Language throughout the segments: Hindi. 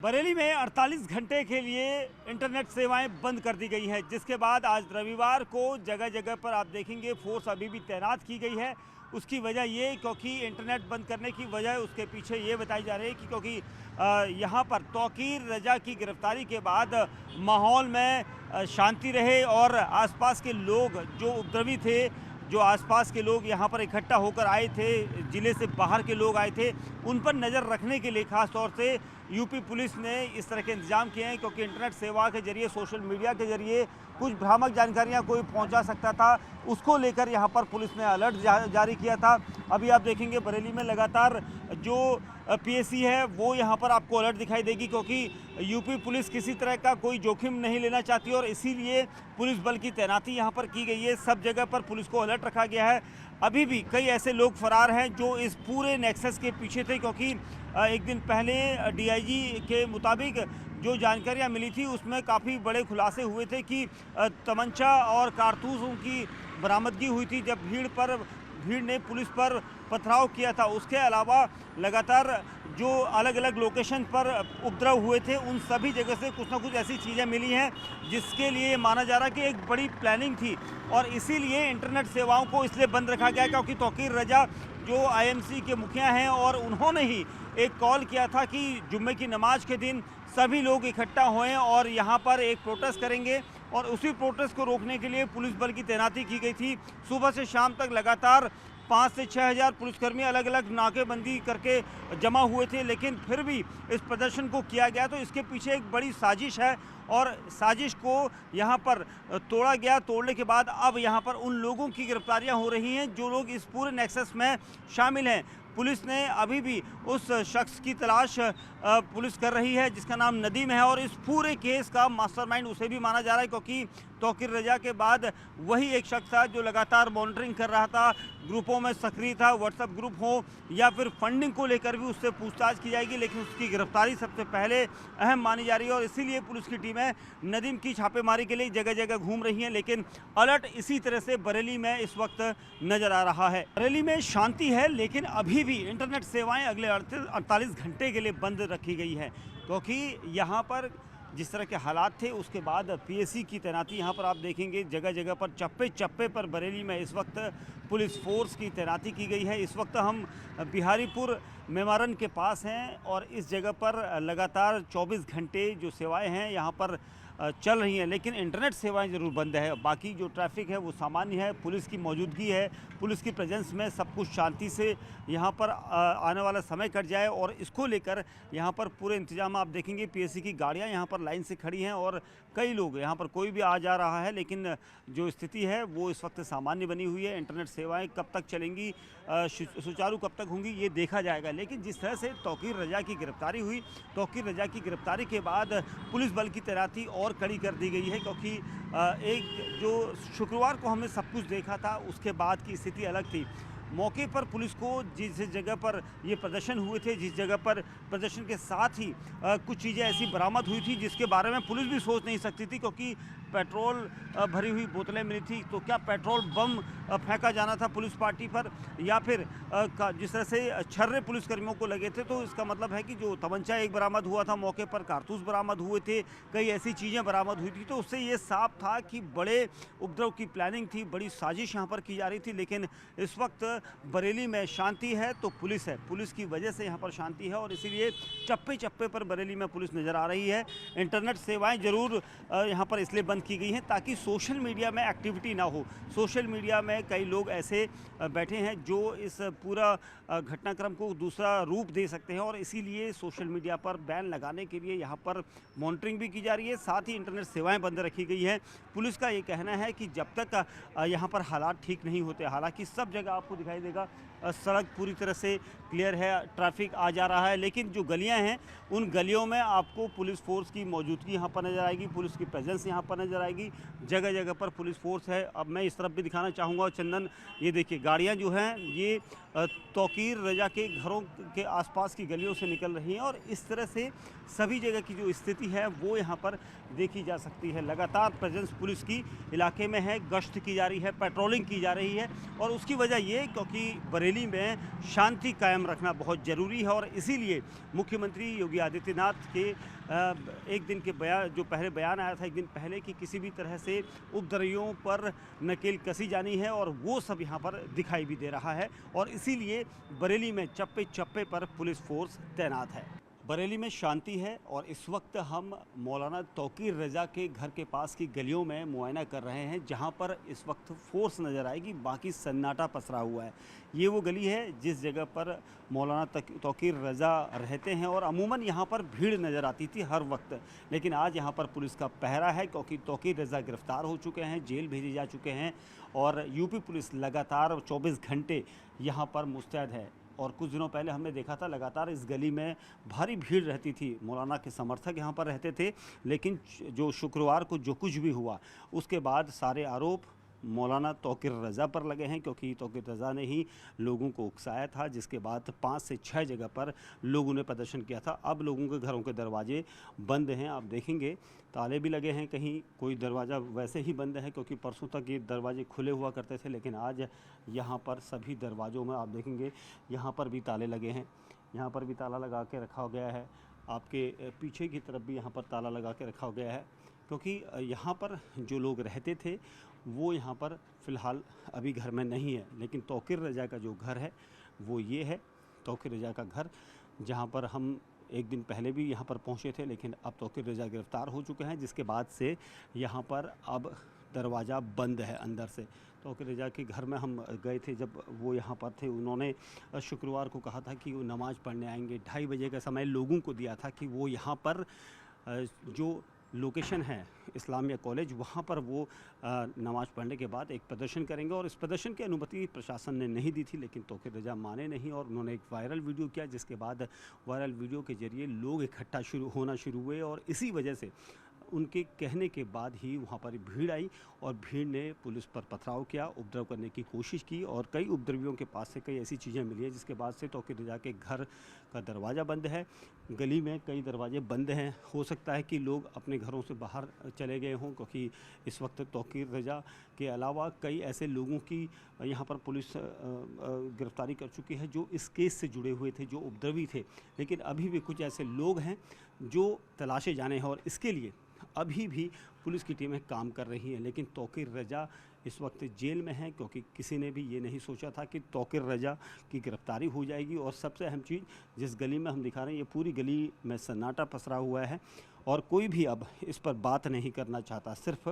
बरेली में 48 घंटे के लिए इंटरनेट सेवाएं बंद कर दी गई है, जिसके बाद आज रविवार को जगह जगह पर आप देखेंगे फोर्स अभी भी तैनात की गई है। उसकी वजह ये क्योंकि इंटरनेट बंद करने की वजह उसके पीछे ये बताई जा रही है कि क्योंकि यहाँ पर तौकीर रजा की गिरफ्तारी के बाद माहौल में शांति रहे और आसपास के लोग जो उपद्रवी थे, जो आसपास के लोग यहाँ पर इकट्ठा होकर आए थे, ज़िले से बाहर के लोग आए थे, उन पर नज़र रखने के लिए ख़ास तौर से यूपी पुलिस ने इस तरह के इंतजाम किए हैं। क्योंकि इंटरनेट सेवा के जरिए, सोशल मीडिया के जरिए कुछ भ्रामक जानकारियाँ कोई पहुँचा सकता था, उसको लेकर यहाँ पर पुलिस ने अलर्ट जारी किया था। अभी आप देखेंगे बरेली में लगातार जो पीएसी है वो यहाँ पर आपको अलर्ट दिखाई देगी, क्योंकि यूपी पुलिस किसी तरह का कोई जोखिम नहीं लेना चाहती और इसीलिए पुलिस बल की तैनाती यहाँ पर की गई है। सब जगह पर पुलिस को अलर्ट रखा गया है। अभी भी कई ऐसे लोग फरार हैं जो इस पूरे नेक्सस के पीछे थे, क्योंकि एक दिन पहले डीआईजी के मुताबिक जो जानकारियाँ मिली थी उसमें काफ़ी बड़े खुलासे हुए थे कि तमंचा और कारतूसों की बरामदगी हुई थी जब भीड़ ने पुलिस पर पथराव किया था। उसके अलावा लगातार जो अलग अलग लोकेशन पर उपद्रव हुए थे उन सभी जगह से कुछ ना कुछ ऐसी चीज़ें मिली हैं जिसके लिए माना जा रहा है कि एक बड़ी प्लानिंग थी और इसीलिए इंटरनेट सेवाओं को इसलिए बंद रखा गया क्योंकि तौकीर रजा जो आईएमसी के मुखिया हैं और उन्होंने ही एक कॉल किया था कि जुम्मे की नमाज के दिन सभी लोग इकट्ठा हुए और यहाँ पर एक प्रोटेस्ट करेंगे और उसी प्रोटेस्ट को रोकने के लिए पुलिस बल की तैनाती की गई थी। सुबह से शाम तक लगातार 5 से 6 हज़ार पुलिसकर्मी अलग अलग नाकेबंदी करके जमा हुए थे, लेकिन फिर भी इस प्रदर्शन को किया गया। तो इसके पीछे एक बड़ी साजिश है और साजिश को यहाँ पर तोड़ा गया। तोड़ने के बाद अब यहाँ पर उन लोगों की गिरफ्तारियाँ हो रही हैं जो लोग इस पूरे नेक्सस में शामिल हैं। पुलिस ने अभी भी उस शख्स की तलाश पुलिस कर रही है जिसका नाम नदीम है और इस पूरे केस का मास्टरमाइंड उसे भी माना जा रहा है, क्योंकि तौकीर रजा के बाद वही एक शख्स था जो लगातार मॉनिटरिंग कर रहा था, ग्रुपों में सक्रिय था, व्हाट्सएप ग्रुप हो या फिर फंडिंग को लेकर भी उससे पूछताछ की जाएगी, लेकिन उसकी गिरफ्तारी सबसे पहले अहम मानी जा रही है और इसीलिए पुलिस की टीमें नदीम की छापेमारी के लिए जगह जगह घूम रही हैं। लेकिन अलर्ट इसी तरह से बरेली में इस वक्त नजर आ रहा है। बरेली में शांति है, लेकिन अभी भी इंटरनेट सेवाएं अगले 48 घंटे के लिए बंद रखी गई है, क्योंकि यहाँ पर जिस तरह के हालात थे उसके बाद पीएसी की तैनाती यहाँ पर आप देखेंगे जगह जगह पर चप्पे चप्पे पर बरेली में इस वक्त पुलिस फोर्स की तैनाती की गई है। इस वक्त हम बिहारीपुर मेमारन के पास हैं और इस जगह पर लगातार 24 घंटे जो सेवाएं हैं यहाँ पर चल रही हैं, लेकिन इंटरनेट सेवाएं ज़रूर बंद है। बाकी जो ट्रैफिक है वो सामान्य है। पुलिस की मौजूदगी है, पुलिस की प्रेजेंस में सब कुछ शांति से यहाँ पर आने वाला समय कट जाए और इसको लेकर यहाँ पर पूरे इंतजाम आप देखेंगे। पीएसी की गाड़ियाँ यहाँ पर लाइन से खड़ी हैं और कई लोग यहाँ पर कोई भी आ जा रहा है, लेकिन जो स्थिति है वो इस वक्त सामान्य बनी हुई है। इंटरनेट सेवाएँ कब तक चलेंगी, सुचारू कब तक होंगी, ये देखा जाएगा। लेकिन जिस तरह से तौकीर रजा की गिरफ्तारी हुई, तौकीर रजा की गिरफ्तारी के बाद पुलिस बल की तैनाती और कड़ी कर दी गई है, क्योंकि एक जो शुक्रवार को हमने सब कुछ देखा था उसके बाद की स्थिति अलग थी। मौके पर पुलिस को जिस जगह पर ये प्रदर्शन हुए थे, जिस जगह पर प्रदर्शन के साथ ही कुछ चीज़ें ऐसी बरामद हुई थी जिसके बारे में पुलिस भी सोच नहीं सकती थी, क्योंकि पेट्रोल भरी हुई बोतलें मिली थी। तो क्या पेट्रोल बम फेंका जाना था पुलिस पार्टी पर, या फिर जिस तरह से छर्रे पुलिसकर्मियों को लगे थे, तो इसका मतलब है कि जो तमंचा एक बरामद हुआ था मौके पर, कारतूस बरामद हुए थे, कई ऐसी चीज़ें बरामद हुई थी। तो उससे ये साफ था कि बड़े उपद्रव की प्लानिंग थी, बड़ी साजिश यहाँ पर की जा रही थी। लेकिन इस वक्त बरेली में शांति है तो पुलिस है, पुलिस की वजह से यहाँ पर शांति है और इसीलिए चप्पे चप्पे पर बरेली में पुलिस नज़र आ रही है। इंटरनेट सेवाएं ज़रूर यहाँ पर इसलिए बंद की गई हैं ताकि सोशल मीडिया में एक्टिविटी ना हो। सोशल मीडिया में कई लोग ऐसे बैठे हैं जो इस पूरा घटनाक्रम को दूसरा रूप दे सकते हैं और इसीलिए सोशल मीडिया पर बैन लगाने के लिए यहाँ पर मॉनिटरिंग भी की जा रही है, साथ ही इंटरनेट सेवाएं बंद रखी गई हैं। पुलिस का ये कहना है कि जब तक यहाँ पर हालात ठीक नहीं होते, हालांकि सब जगह आपको दिखाई देगा सड़क पूरी तरह से क्लियर है, ट्रैफिक आ जा रहा है, लेकिन जो गलियां हैं उन गलियों में आपको पुलिस फोर्स की मौजूदगी यहाँ पर नज़र आएगी, पुलिस की प्रेजेंस यहाँ पर नज़र आएगी। जगह जगह पर पुलिस फोर्स है। अब मैं इस तरफ भी दिखाना चाहूँगा चंदन, ये देखिए गाड़ियाँ जो हैं ये तौकीर रजा के घरों के आसपास की गलियों से निकल रही हैं और इस तरह से सभी जगह की जो स्थिति है वो यहाँ पर देखी जा सकती है। लगातार प्रेजेंस पुलिस की इलाके में है, गश्त की जा रही है, पेट्रोलिंग की जा रही है और उसकी वजह ये क्योंकि बरेली में शांति कायम रखना बहुत ज़रूरी है और इसीलिए मुख्यमंत्री योगी आदित्यनाथ के एक दिन के बयान जो पहले बयान आया था एक दिन पहले कि किसी भी तरह से उपद्रवियों पर नकेल कसी जानी है और वो सब यहाँ पर दिखाई भी दे रहा है और इसीलिए बरेली में चप्पे चप्पे पर पुलिस फोर्स तैनात है। बरेली में शांति है और इस वक्त हम मौलाना तौकीर रज़ा के घर के पास की गलियों में मुआयना कर रहे हैं जहां पर इस वक्त फोर्स नज़र आएगी, बाकी सन्नाटा पसरा हुआ है। ये वो गली है जिस जगह पर मौलाना तौकीर रज़ा रहते हैं और अमूमन यहां पर भीड़ नज़र आती थी हर वक्त, लेकिन आज यहां पर पुलिस का पहरा है क्योंकि तौकीर रज़ा गिरफ़्तार हो चुके हैं, जेल भेजे जा चुके हैं और यूपी पुलिस लगातार 24 घंटे यहाँ पर मुस्तैद है। और कुछ दिनों पहले हमने देखा था लगातार इस गली में भारी भीड़ रहती थी, मौलाना के समर्थक यहाँ पर रहते थे, लेकिन जो शुक्रवार को जो कुछ भी हुआ उसके बाद सारे आरोप मौलाना तौकीर रज़ा पर लगे हैं क्योंकि तौकीर रज़ा ने ही लोगों को उकसाया था, जिसके बाद 5 से 6 जगह पर लोगों ने प्रदर्शन किया था। अब लोगों के घरों के दरवाजे बंद हैं, आप देखेंगे ताले भी लगे हैं, कहीं कोई दरवाज़ा वैसे ही बंद है क्योंकि परसों तक ये दरवाजे खुले हुआ करते थे, लेकिन आज यहाँ पर सभी दरवाज़ों में आप देखेंगे यहाँ पर भी ताले लगे हैं, यहाँ पर भी ताला लगा के रखा गया है, आपके पीछे की तरफ भी यहाँ पर ताला लगा के रखा गया है क्योंकि यहाँ पर जो लोग रहते थे वो यहाँ पर फ़िलहाल अभी घर में नहीं है। लेकिन तौकीर रज़ा का जो घर है वो ये है, तौकीर रज़ा का घर जहाँ पर हम एक दिन पहले भी यहाँ पर पहुँचे थे, लेकिन अब तौकीर रज़ा गिरफ़्तार हो चुके हैं, जिसके बाद से यहाँ पर अब दरवाज़ा बंद है अंदर से। तौकीर रज़ा के घर में हम गए थे जब वो यहाँ पर थे, उन्होंने शुक्रवार को कहा था कि वो नमाज़ पढ़ने आएंगे। 2:30 बजे का समय लोगों को दिया था कि वो यहाँ पर जो लोकेशन है इस्लामिया कॉलेज वहाँ पर वो नमाज़ पढ़ने के बाद एक प्रदर्शन करेंगे और इस प्रदर्शन की अनुमति प्रशासन ने नहीं दी थी, लेकिन तौकीर रज़ा माने नहीं और उन्होंने एक वायरल वीडियो किया, जिसके बाद वायरल वीडियो के ज़रिए लोग इकट्ठा होना शुरू हुए और इसी वजह से उनके कहने के बाद ही वहाँ पर भीड़ आई और भीड़ ने पुलिस पर पथराव किया, उपद्रव करने की कोशिश की और कई उपद्रवियों के पास से कई ऐसी चीज़ें मिली हैं जिसके बाद से तौकीर रज़ा के घर का दरवाज़ा बंद है। गली में कई दरवाजे बंद हैं, हो सकता है कि लोग अपने घरों से बाहर चले गए हों क्योंकि इस वक्त तौकीर रज़ा के अलावा कई ऐसे लोगों की यहाँ पर पुलिस गिरफ़्तारी कर चुकी है जो इस केस से जुड़े हुए थे, जो उपद्रवी थे, लेकिन अभी भी कुछ ऐसे लोग हैं जो तलाशे जाने हैं और इसके लिए अभी भी पुलिस की टीमें काम कर रही हैं। लेकिन तौकीर रज़ा इस वक्त जेल में है क्योंकि किसी ने भी ये नहीं सोचा था कि तौकीर रज़ा की गिरफ़्तारी हो जाएगी। और सबसे अहम चीज़, जिस गली में हम दिखा रहे हैं ये पूरी गली में सन्नाटा पसरा हुआ है और कोई भी अब इस पर बात नहीं करना चाहता। सिर्फ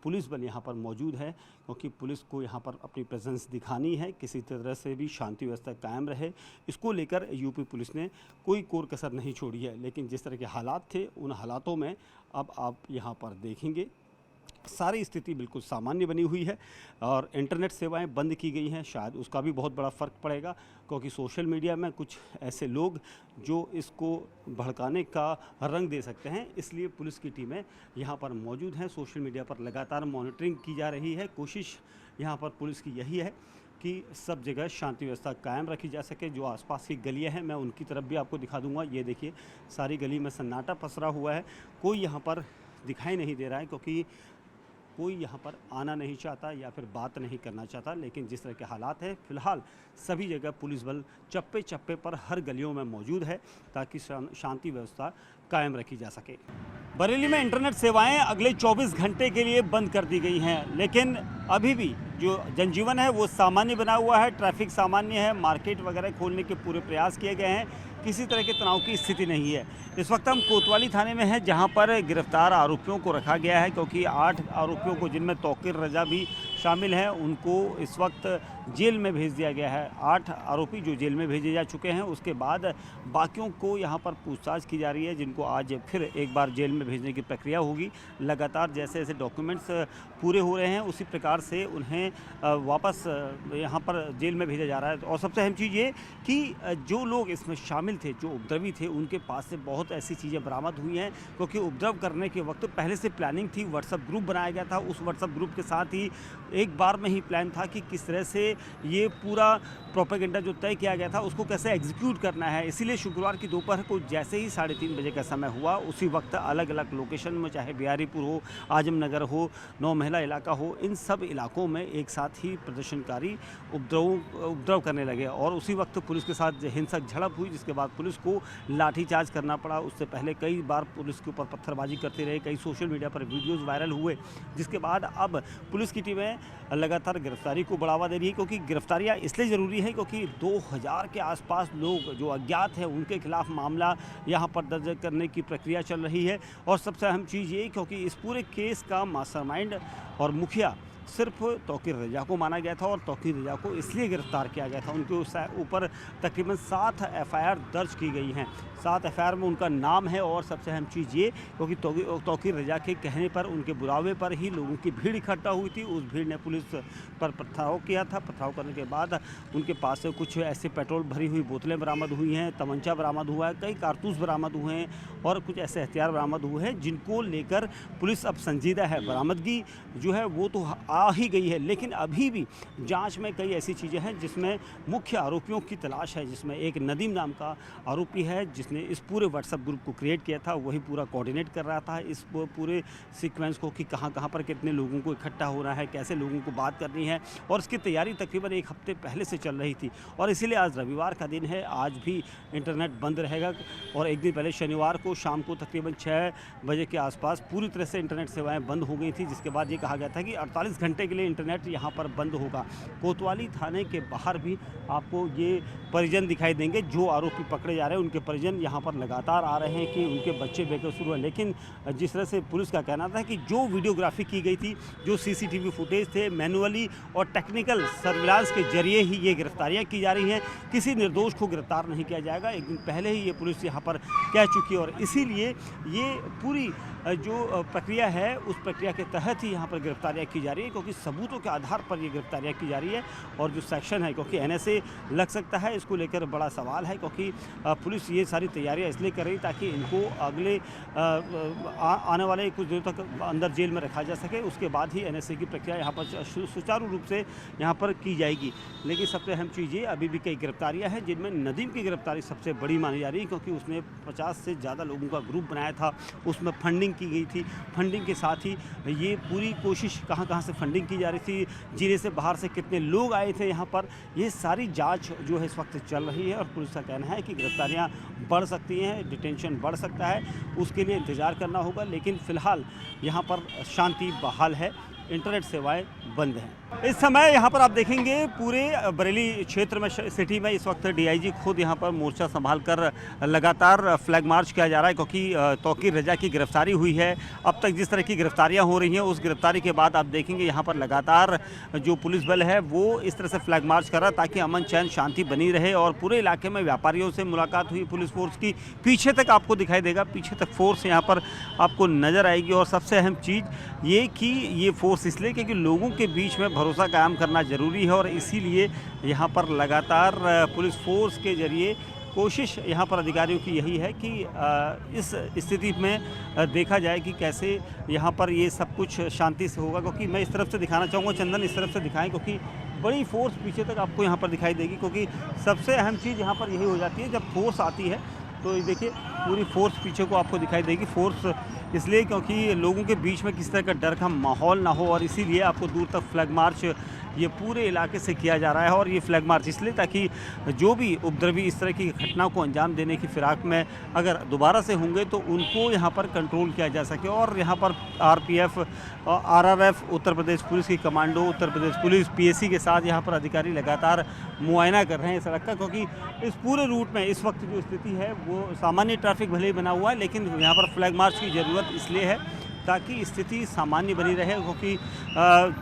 पुलिस बल यहाँ पर मौजूद है क्योंकि पुलिस को यहाँ पर अपनी प्रेजेंस दिखानी है, किसी तरह से भी शांति व्यवस्था कायम रहे, इसको लेकर यूपी पुलिस ने कोई कोर कसर नहीं छोड़ी है। लेकिन जिस तरह के हालात थे उन हालातों में अब आप यहाँ पर देखेंगे सारी स्थिति बिल्कुल सामान्य बनी हुई है और इंटरनेट सेवाएं बंद की गई हैं। शायद उसका भी बहुत बड़ा फ़र्क पड़ेगा क्योंकि सोशल मीडिया में कुछ ऐसे लोग जो इसको भड़काने का रंग दे सकते हैं, इसलिए पुलिस की टीमें यहाँ पर मौजूद हैं। सोशल मीडिया पर लगातार मॉनिटरिंग की जा रही है। कोशिश यहाँ पर पुलिस की यही है कि सब जगह शांति व्यवस्था कायम रखी जा सके। जो आसपास की गलियाँ हैं मैं उनकी तरफ भी आपको दिखा दूँगा। ये देखिए सारी गली में सन्नाटा पसरा हुआ है, कोई यहाँ पर दिखाई नहीं दे रहा है क्योंकि कोई यहाँ पर आना नहीं चाहता या फिर बात नहीं करना चाहता। लेकिन जिस तरह के हालात हैं फ़िलहाल सभी जगह पुलिस बल चप्पे चप्पे पर हर गलियों में मौजूद है ताकि शांति व्यवस्था कायम रखी जा सके। बरेली में इंटरनेट सेवाएं अगले 24 घंटे के लिए बंद कर दी गई हैं, लेकिन अभी भी जो जनजीवन है वो सामान्य बना हुआ है, ट्रैफिक सामान्य है, मार्केट वगैरह खोलने के पूरे प्रयास किए गए हैं, किसी तरह के तनाव की स्थिति नहीं है। इस वक्त हम कोतवाली थाने में हैं जहां पर गिरफ्तार आरोपियों को रखा गया है क्योंकि 8 आरोपियों को, जिनमें तौकीर रज़ा भी शामिल है, उनको इस वक्त जेल में भेज दिया गया है। 8 आरोपी जो जेल में भेजे जा चुके हैं, उसके बाद बाकियों को यहाँ पर पूछताछ की जा रही है, जिनको आज फिर एक बार जेल में भेजने की प्रक्रिया होगी। लगातार जैसे जैसे डॉक्यूमेंट्स पूरे हो रहे हैं उसी प्रकार से उन्हें वापस यहाँ पर जेल में भेजा जा रहा है। और सबसे अहम चीज़ ये कि जो लोग इसमें शामिल थे, जो उपद्रवी थे, उनके पास से बहुत ऐसी चीज़ें बरामद हुई हैं क्योंकि उपद्रव करने के वक्त पहले से प्लानिंग थी। व्हाट्सएप ग्रुप बनाया गया था, उस व्हाट्सएप ग्रुप के साथ ही एक बार में ही प्लान था कि किस तरह से ये पूरा प्रोपेगेंडा जो तय किया गया था उसको कैसे एग्जीक्यूट करना है। इसीलिए शुक्रवार की दोपहर को जैसे ही 3:30 बजे का समय हुआ, उसी वक्त अलग अलग लोकेशन में, चाहे बिहारीपुर हो, आजमनगर हो, 9 महिला इलाका हो, इन सब इलाकों में एक साथ ही प्रदर्शनकारी उपद्रव करने लगे और उसी वक्त पुलिस के साथ हिंसक झड़प हुई, जिसके बाद पुलिस को लाठीचार्ज करना पड़ा। उससे पहले कई बार पुलिस के ऊपर पत्थरबाजी करते रहे, कई सोशल मीडिया पर वीडियोज़ वायरल हुए, जिसके बाद अब पुलिस की टीमें लगातार गिरफ्तारी को बढ़ावा दे रही है, क्योंकि गिरफ्तारियां इसलिए ज़रूरी है क्योंकि 2000 के आसपास लोग जो अज्ञात हैं उनके खिलाफ मामला यहां पर दर्ज करने की प्रक्रिया चल रही है। और सबसे अहम चीज़ ये क्योंकि इस पूरे केस का मास्टरमाइंड और मुखिया सिर्फ तौकीर रजा को माना गया था और तौकीर रजा को इसलिए गिरफ्तार किया गया था। उनके ऊपर तकरीबन 7 एफआईआर दर्ज की गई हैं। 7 एफआईआर में उनका नाम है और सबसे अहम चीज़ ये क्योंकि तौकीर रजा के कहने पर, उनके बुलावे पर ही लोगों की भीड़ इकट्ठा हुई थी। उस भीड़ ने पुलिस पर पथराव किया था। पथराव करने के बाद उनके पास से कुछ ऐसे पेट्रोल भरी हुई बोतलें बरामद हुई हैं, तमंचा बरामद हुआ है, कई कारतूस बरामद हुए हैं और कुछ ऐसे हथियार बरामद हुए हैं जिनको लेकर पुलिस अब संजीदा है। बरामदगी जो है वो तो आ ही गई है, लेकिन अभी भी जांच में कई ऐसी चीज़ें हैं जिसमें मुख्य आरोपियों की तलाश है, जिसमें एक नदीम नाम का आरोपी है जिसने इस पूरे व्हाट्सएप ग्रुप को क्रिएट किया था। वही पूरा कोऑर्डिनेट कर रहा था इस पूरे सीक्वेंस को कि कहां कहां पर कितने लोगों को इकट्ठा होना है, कैसे लोगों को बात करनी है, और इसकी तैयारी तकरीबन 1 हफ्ते पहले से चल रही थी। और इसीलिए आज रविवार का दिन है, आज भी इंटरनेट बंद रहेगा और एक दिन पहले शनिवार को शाम को तकरीबन 6 बजे के आसपास पूरी तरह से इंटरनेट सेवाएं बंद हो गई थी, जिसके बाद ये कहा गया था कि 48 घंटे के लिए इंटरनेट यहाँ पर बंद होगा। कोतवाली थाने के बाहर भी आपको ये परिजन दिखाई देंगे, जो आरोपी पकड़े जा रहे हैं उनके परिजन यहाँ पर लगातार आ रहे हैं कि उनके बच्चे बेकसूर हुए। लेकिन जिस तरह से पुलिस का कहना था कि जो वीडियोग्राफी की गई थी, जो सीसीटीवी फुटेज थे, मैनुअली और टेक्निकल सर्विलांस के जरिए ही ये गिरफ्तारियाँ की जा रही हैं, किसी निर्दोष को गिरफ्तार नहीं किया जाएगा। एक दिन पहले ही ये पुलिस यहाँ पर कह चुकी है और इसीलिए ये पूरी जो प्रक्रिया है उस प्रक्रिया के तहत ही यहाँ पर गिरफ्तारियाँ की जा रही है, क्योंकि सबूतों के आधार पर ये गिरफ्तारियाँ की जा रही है। और जो सेक्शन है, क्योंकि एनएसए लग सकता है, इसको लेकर बड़ा सवाल है, क्योंकि पुलिस ये सारी तैयारियाँ इसलिए कर रही ताकि इनको अगले आने वाले कुछ दिनों तक अंदर जेल में रखा जा सके। उसके बाद ही एनएसए की प्रक्रिया यहाँ पर सुचारू रूप से यहाँ पर की जाएगी। लेकिन सबसे अहम चीज़ ये, अभी भी कई गिरफ्तारियाँ हैं जिनमें नदीम की गिरफ्तारी सबसे बड़ी मानी जा रही है, क्योंकि उसने 50 से ज़्यादा लोगों का ग्रुप बनाया था, उसमें फंडिंग की गई थी। फंडिंग के साथ ही ये पूरी कोशिश कहाँ से फंडिंग की जा रही थी, जिले से बाहर से कितने लोग आए थे यहाँ पर, ये सारी जांच जो है इस वक्त चल रही है। और पुलिस का कहना है कि गिरफ्तारियाँ बढ़ सकती हैं, डिटेंशन बढ़ सकता है, उसके लिए इंतज़ार करना होगा। लेकिन फ़िलहाल यहाँ पर शांति बहाल है, इंटरनेट सेवाएं बंद हैं। इस समय यहाँ पर आप देखेंगे पूरे बरेली क्षेत्र में, सिटी में इस वक्त डीआईजी खुद यहाँ पर मोर्चा संभाल कर लगातार फ्लैग मार्च किया जा रहा है, क्योंकि तौकीर रजा की गिरफ्तारी हुई है। अब तक जिस तरह की गिरफ्तारियाँ हो रही हैं, उस गिरफ्तारी के बाद आप देखेंगे यहाँ पर लगातार जो पुलिस बल है वो इस तरह से फ्लैग मार्च कर रहा है ताकि अमन चैन शांति बनी रहे। और पूरे इलाके में व्यापारियों से मुलाकात हुई पुलिस फोर्स की, पीछे तक आपको दिखाई देगा, पीछे तक फोर्स यहाँ पर आपको नज़र आएगी। और सबसे अहम चीज़ ये कि ये फोर्स इसलिए क्योंकि लोगों के बीच में भरोसा कायम करना ज़रूरी है और इसीलिए यहाँ पर लगातार पुलिस फोर्स के ज़रिए कोशिश यहाँ पर अधिकारियों की यही है कि इस स्थिति में देखा जाए कि कैसे यहाँ पर ये सब कुछ शांति से होगा। क्योंकि मैं इस तरफ से दिखाना चाहूँगा, चंदन इस तरफ से दिखाएं, क्योंकि बड़ी फोर्स पीछे तक आपको यहाँ पर दिखाई देगी। क्योंकि सबसे अहम चीज़ यहाँ पर यही हो जाती है, जब फोर्स आती है तो देखिए पूरी फोर्स पीछे को आपको दिखाई देगी। फोर्स इसलिए क्योंकि लोगों के बीच में किसी तरह का डर का माहौल ना हो और इसीलिए आपको दूर तक फ्लैग मार्च ये पूरे इलाके से किया जा रहा है। और ये फ्लैग मार्च इसलिए ताकि जो भी उपद्रवी इस तरह की घटना को अंजाम देने की फिराक में अगर दोबारा से होंगे तो उनको यहाँ पर कंट्रोल किया जा सके। और यहाँ पर RPF, RRF, Uttar Pradesh police की commando, Uttar Pradesh police, PAC के साथ यहाँ पर अधिकारी लगातार मुआयना कर रहे हैं सड़क का, क्योंकि इस पूरे रूट में इस वक्त जो स्थिति है वो सामान्य ट्रैफिक भले ही बना हुआ है, लेकिन यहाँ पर फ्लैग मार्च की ज़रूरत इसलिए है ताकि स्थिति सामान्य बनी रहे। क्योंकि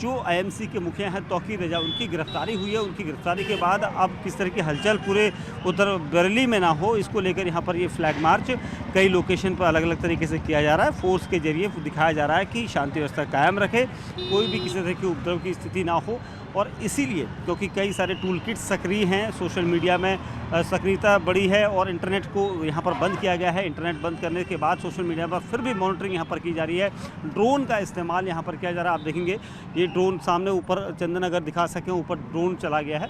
जो आईएमसी के मुखिया हैं तौकीर रजा, उनकी गिरफ्तारी हुई है, उनकी गिरफ्तारी के बाद अब किस तरह की हलचल पूरे उधर बरेली में ना हो, इसको लेकर यहाँ पर ये फ्लैग मार्च कई लोकेशन पर अलग अलग तरीके से किया जा रहा है। फोर्स के जरिए दिखाया जा रहा है कि शांति व्यवस्था कायम रखे, कोई भी किसी तरह की उपद्रव की स्थिति ना हो। और इसीलिए क्योंकि कई सारे टूल किट्स सक्रिय हैं, सोशल मीडिया में सक्रियता बढ़ी है और इंटरनेट को यहाँ पर बंद किया गया है। इंटरनेट बंद करने के बाद सोशल मीडिया पर फिर भी मॉनिटरिंग यहाँ पर की जा रही है। ड्रोन का इस्तेमाल यहाँ पर किया जा रहा है। आप देखेंगे ये ड्रोन सामने ऊपर चंदन अगर दिखा सकें, ऊपर ड्रोन चला गया है।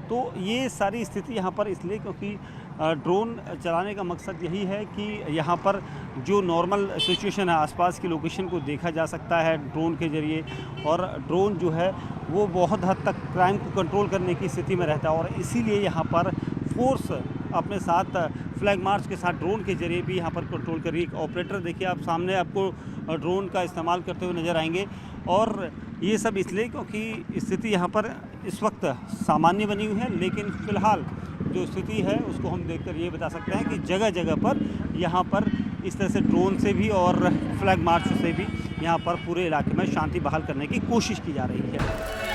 तो ये सारी स्थिति यहाँ पर इसलिए क्योंकि ड्रोन चलाने का मकसद यही है कि यहाँ पर जो नॉर्मल सिचुएशन है, आसपास की लोकेशन को देखा जा सकता है ड्रोन के ज़रिए, और ड्रोन जो है वो बहुत हद तक क्राइम को कंट्रोल करने की स्थिति में रहता है। और इसीलिए यहाँ पर फोर्स अपने साथ फ्लैग मार्च के साथ ड्रोन के ज़रिए भी यहाँ पर कंट्रोल कर रही है। ऑपरेटर देखिए, आप सामने आपको ड्रोन का इस्तेमाल करते हुए नज़र आएंगे। और ये सब इसलिए क्योंकि स्थिति यहाँ पर इस वक्त सामान्य बनी हुई है, लेकिन फ़िलहाल जो स्थिति है उसको हम देखकर ये बता सकते हैं कि जगह जगह पर यहाँ पर इस तरह से ड्रोन से भी और फ्लैग मार्च से भी यहाँ पर पूरे इलाके में शांति बहाल करने की कोशिश की जा रही है।